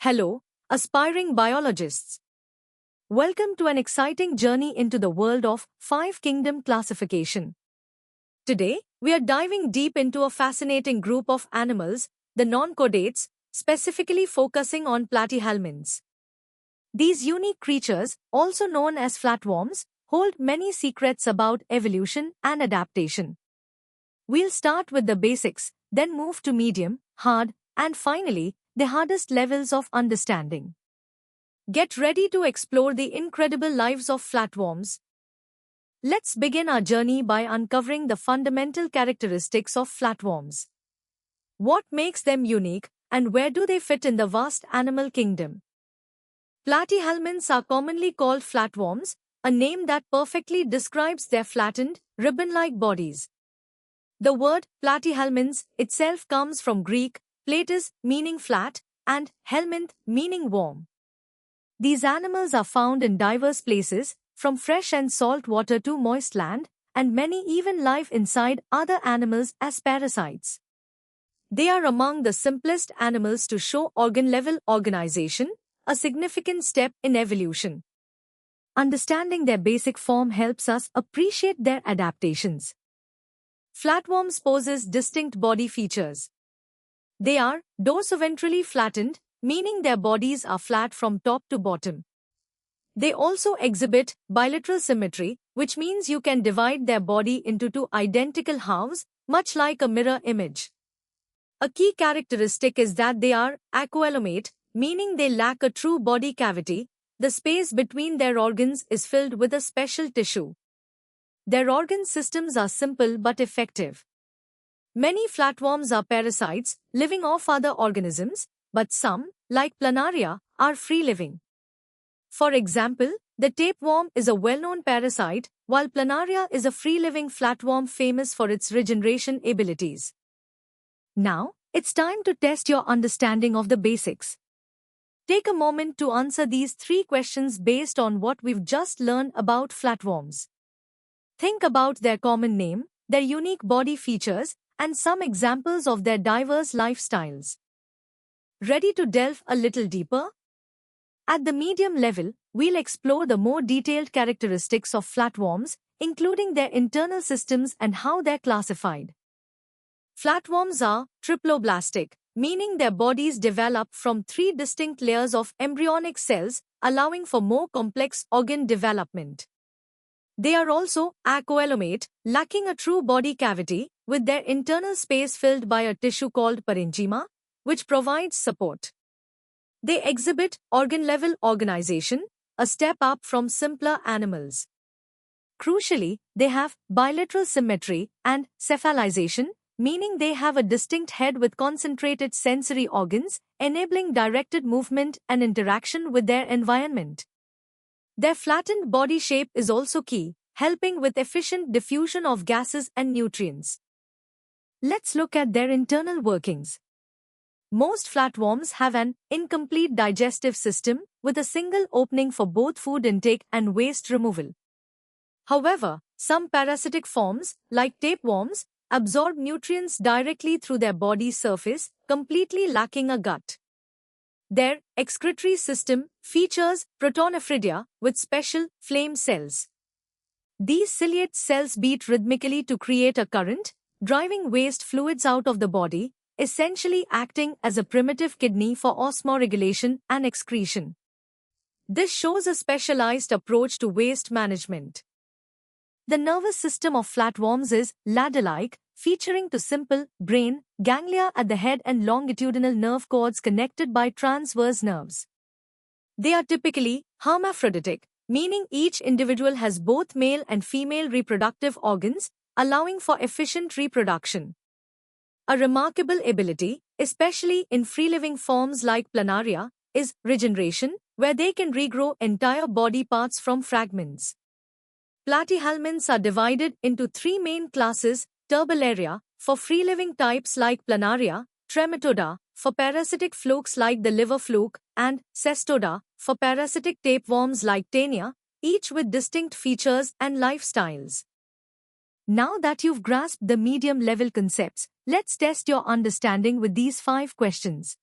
Hello, aspiring biologists. Welcome to an exciting journey into the world of Five Kingdom classification. Today, we are diving deep into a fascinating group of animals, the non-chordates, specifically focusing on platyhelminths. These unique creatures, also known as flatworms, hold many secrets about evolution and adaptation. We'll start with the basics, then move to medium, hard, and finally, the hardest levels of understanding. Get ready to explore the incredible lives of flatworms. Let's begin our journey by uncovering the fundamental characteristics of flatworms. What makes them unique, and where do they fit in the vast animal kingdom? Platyhelminths are commonly called flatworms, a name that perfectly describes their flattened, ribbon-like bodies. The word platyhelminths itself comes from Greek platus meaning flat, and helminth meaning worm. These animals are found in diverse places, from fresh and salt water to moist land, and many even live inside other animals as parasites. They are among the simplest animals to show organ-level organization, a significant step in evolution. Understanding their basic form helps us appreciate their adaptations. Flatworms possess distinct body features. They are dorsoventrally flattened, meaning their bodies are flat from top to bottom. They also exhibit bilateral symmetry, which means you can divide their body into two identical halves, much like a mirror image. A key characteristic is that they are aquilomate, meaning they lack a true body cavity. The space between their organs is filled with a special tissue. Their organ systems are simple but effective. Many flatworms are parasites, living off other organisms, but some, like planaria, are free-living. For example, the tapeworm is a well-known parasite, while planaria is a free-living flatworm famous for its regeneration abilities. Now, it's time to test your understanding of the basics. Take a moment to answer these three questions based on what we've just learned about flatworms. Think about their common name, their unique body features, and some examples of their diverse lifestyles. Ready to delve a little deeper? At the medium level, we'll explore the more detailed characteristics of flatworms, including their internal systems and how they're classified. Flatworms are triploblastic, meaning their bodies develop from three distinct layers of embryonic cells, allowing for more complex organ development. They are also aquilomate, lacking a true body cavity, with their internal space filled by a tissue called parenchyma, which provides support. They exhibit organ-level organization, a step up from simpler animals. Crucially, they have bilateral symmetry and cephalization, meaning they have a distinct head with concentrated sensory organs, enabling directed movement and interaction with their environment. Their flattened body shape is also key, helping with efficient diffusion of gases and nutrients. Let's look at their internal workings. Most flatworms have an incomplete digestive system with a single opening for both food intake and waste removal. However, some parasitic forms, like tapeworms, absorb nutrients directly through their body surface, completely lacking a gut. Their excretory system features protonephridia with special flame cells. These ciliate cells beat rhythmically to create a current, driving waste fluids out of the body, essentially acting as a primitive kidney for osmoregulation and excretion. This shows a specialized approach to waste management. The nervous system of flatworms is ladder-like, featuring two simple brain ganglia at the head and longitudinal nerve cords connected by transverse nerves. They are typically hermaphroditic, meaning each individual has both male and female reproductive organs, allowing for efficient reproduction. A remarkable ability, especially in free-living forms like planaria, is regeneration, where they can regrow entire body parts from fragments. Platyhelminths are divided into three main classes: Turbellaria, for free-living types like planaria; Trematoda, for parasitic flukes like the liver fluke; and Cestoda, for parasitic tapeworms like Taenia, each with distinct features and lifestyles. Now that you've grasped the medium-level concepts, let's test your understanding with these 5 questions.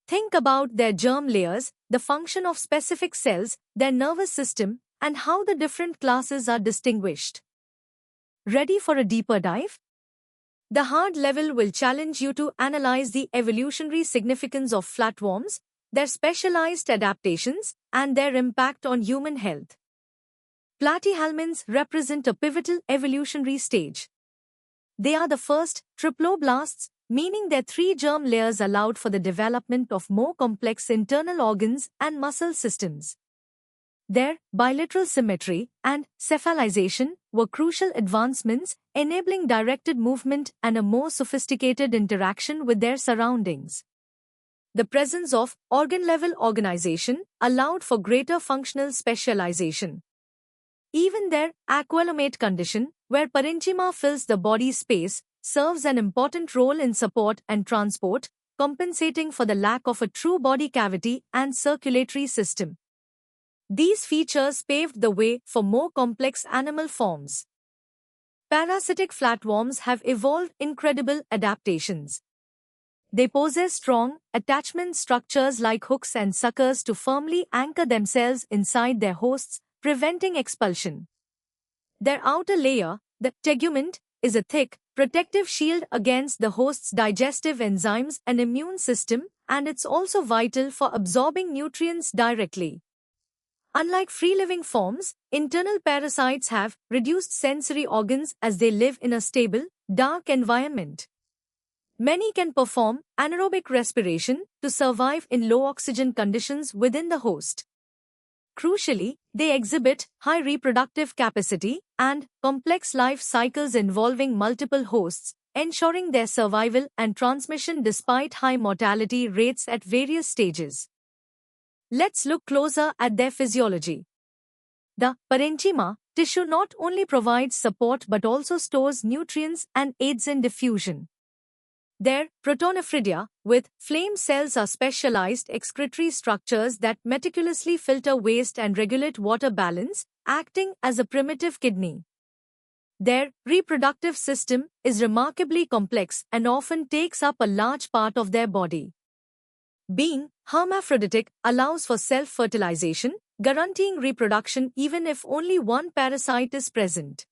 Think about their germ layers, the function of specific cells, their nervous system, and how the different classes are distinguished. Ready for a deeper dive? The hard level will challenge you to analyze the evolutionary significance of flatworms, their specialized adaptations, and their impact on human health. Platyhelminths represent a pivotal evolutionary stage. They are the first triploblasts, meaning their three germ layers allowed for the development of more complex internal organs and muscle systems. Their bilateral symmetry and cephalization were crucial advancements, enabling directed movement and a more sophisticated interaction with their surroundings. The presence of organ-level organization allowed for greater functional specialization. Even their aquilomate condition, where parenchyma fills the body space, serves an important role in support and transport, compensating for the lack of a true body cavity and circulatory system. These features paved the way for more complex animal forms. Parasitic flatworms have evolved incredible adaptations. They possess strong, attachment structures like hooks and suckers to firmly anchor themselves inside their hosts, preventing expulsion. Their outer layer, the tegument, is a thick, protective shield against the host's digestive enzymes and immune system, and it's also vital for absorbing nutrients directly. Unlike free-living forms, internal parasites have reduced sensory organs as they live in a stable, dark environment. Many can perform anaerobic respiration to survive in low oxygen conditions within the host. Crucially, they exhibit high reproductive capacity and complex life cycles involving multiple hosts, ensuring their survival and transmission despite high mortality rates at various stages. Let's look closer at their physiology. The parenchyma tissue not only provides support but also stores nutrients and aids in diffusion. Their protonephridia, with flame cells, are specialized excretory structures that meticulously filter waste and regulate water balance, acting as a primitive kidney. Their reproductive system is remarkably complex and often takes up a large part of their body. Being hermaphroditic allows for self-fertilization, guaranteeing reproduction even if only one parasite is present.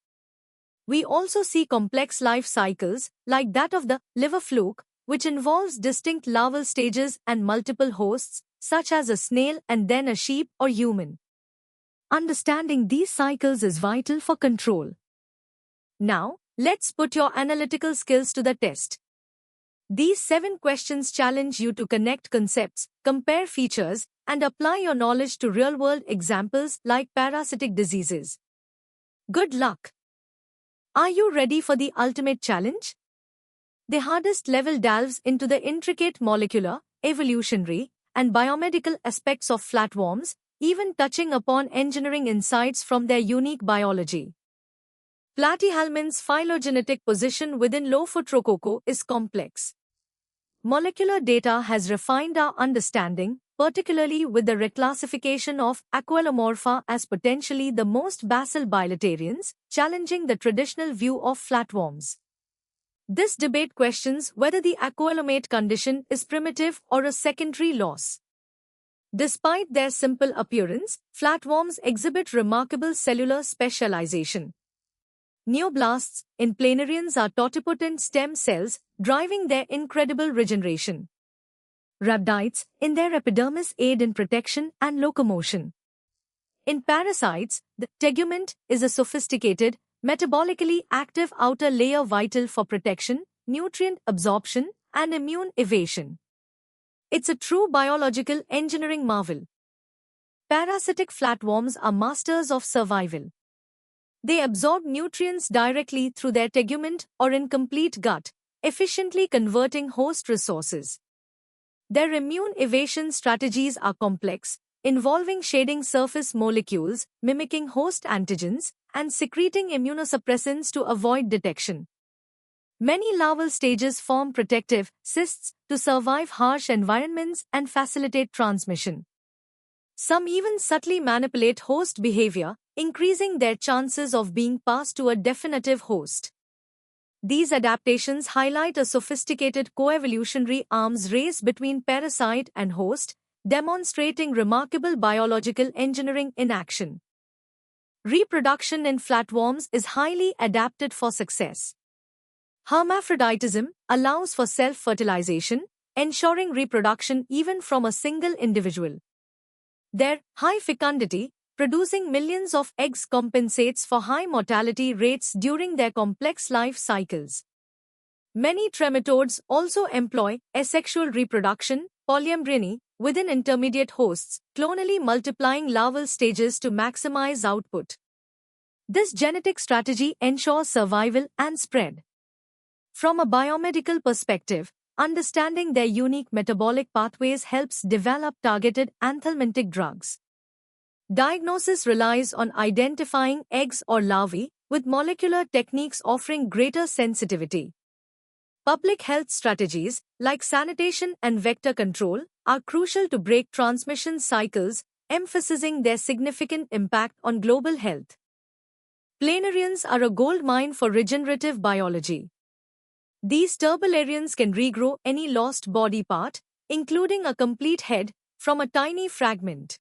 We also see complex life cycles, like that of the liver fluke, which involves distinct larval stages and multiple hosts, such as a snail and then a sheep or human. Understanding these cycles is vital for control. Now, let's put your analytical skills to the test. These 7 questions challenge you to connect concepts, compare features, and apply your knowledge to real-world examples like parasitic diseases. Good luck! Are you ready for the ultimate challenge? The hardest level delves into the intricate molecular, evolutionary, and biomedical aspects of flatworms, even touching upon engineering insights from their unique biology. Platyhelminth's phylogenetic position within Lophotrochoco is complex. Molecular data has refined our understanding, particularly with the reclassification of Aquilomorpha as potentially the most basal bilaterians, challenging the traditional view of flatworms. This debate questions whether the aquilomate condition is primitive or a secondary loss. Despite their simple appearance, flatworms exhibit remarkable cellular specialization. Neoblasts in planarians are totipotent stem cells, driving their incredible regeneration. Rhabdites in their epidermis aid in protection and locomotion. In parasites, the tegument is a sophisticated, metabolically active outer layer vital for protection, nutrient absorption, and immune evasion. It's a true biological engineering marvel. Parasitic flatworms are masters of survival. They absorb nutrients directly through their tegument or incomplete gut, efficiently converting host resources. Their immune evasion strategies are complex, involving shading surface molecules, mimicking host antigens, and secreting immunosuppressants to avoid detection. Many larval stages form protective cysts to survive harsh environments and facilitate transmission. Some even subtly manipulate host behavior, increasing their chances of being passed to a definitive host. These adaptations highlight a sophisticated coevolutionary arms race between parasite and host, demonstrating remarkable biological engineering in action. Reproduction in flatworms is highly adapted for success. Hermaphroditism allows for self-fertilization, ensuring reproduction even from a single individual. Their high fecundity, producing millions of eggs, compensates for high mortality rates during their complex life cycles. Many trematodes also employ asexual reproduction, polyembryony, within intermediate hosts, clonally multiplying larval stages to maximize output. This genetic strategy ensures survival and spread. From a biomedical perspective, understanding their unique metabolic pathways helps develop targeted anthelmintic drugs. Diagnosis relies on identifying eggs or larvae, with molecular techniques offering greater sensitivity. Public health strategies, like sanitation and vector control, are crucial to break transmission cycles, emphasizing their significant impact on global health. Planarians are a goldmine for regenerative biology. These turbularians can regrow any lost body part, including a complete head, from a tiny fragment.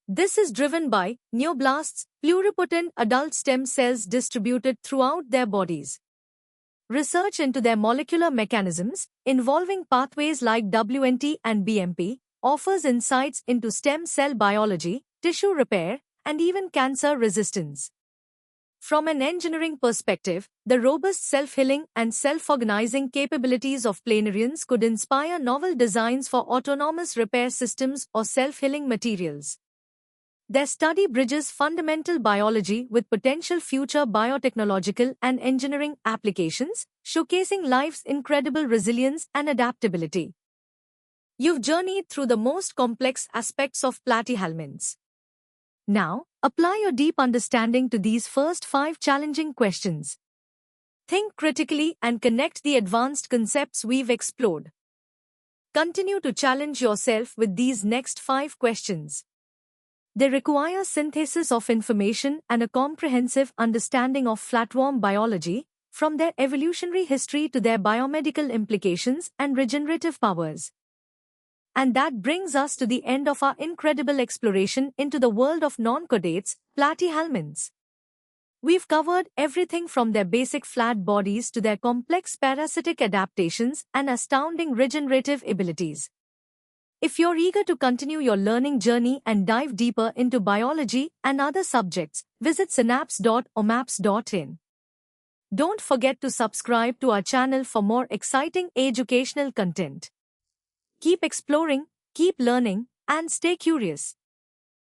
This is driven by neoblasts, pluripotent adult stem cells distributed throughout their bodies. Research into their molecular mechanisms, involving pathways like WNT and BMP, offers insights into stem cell biology, tissue repair, and even cancer resistance. From an engineering perspective, the robust self-healing and self-organizing capabilities of planarians could inspire novel designs for autonomous repair systems or self-healing materials. Their study bridges fundamental biology with potential future biotechnological and engineering applications, showcasing life's incredible resilience and adaptability. You've journeyed through the most complex aspects of platyhelminths. Now, apply your deep understanding to these first 5 challenging questions. Think critically and connect the advanced concepts we've explored. Continue to challenge yourself with these next 5 questions. They require synthesis of information and a comprehensive understanding of flatworm biology, from their evolutionary history to their biomedical implications and regenerative powers. And that brings us to the end of our incredible exploration into the world of non-chordates, platyhelminths. We've covered everything from their basic flat bodies to their complex parasitic adaptations and astounding regenerative abilities. If you're eager to continue your learning journey and dive deeper into biology and other subjects, visit synapse.omaps.in. Don't forget to subscribe to our channel for more exciting educational content. Keep exploring, keep learning, and stay curious.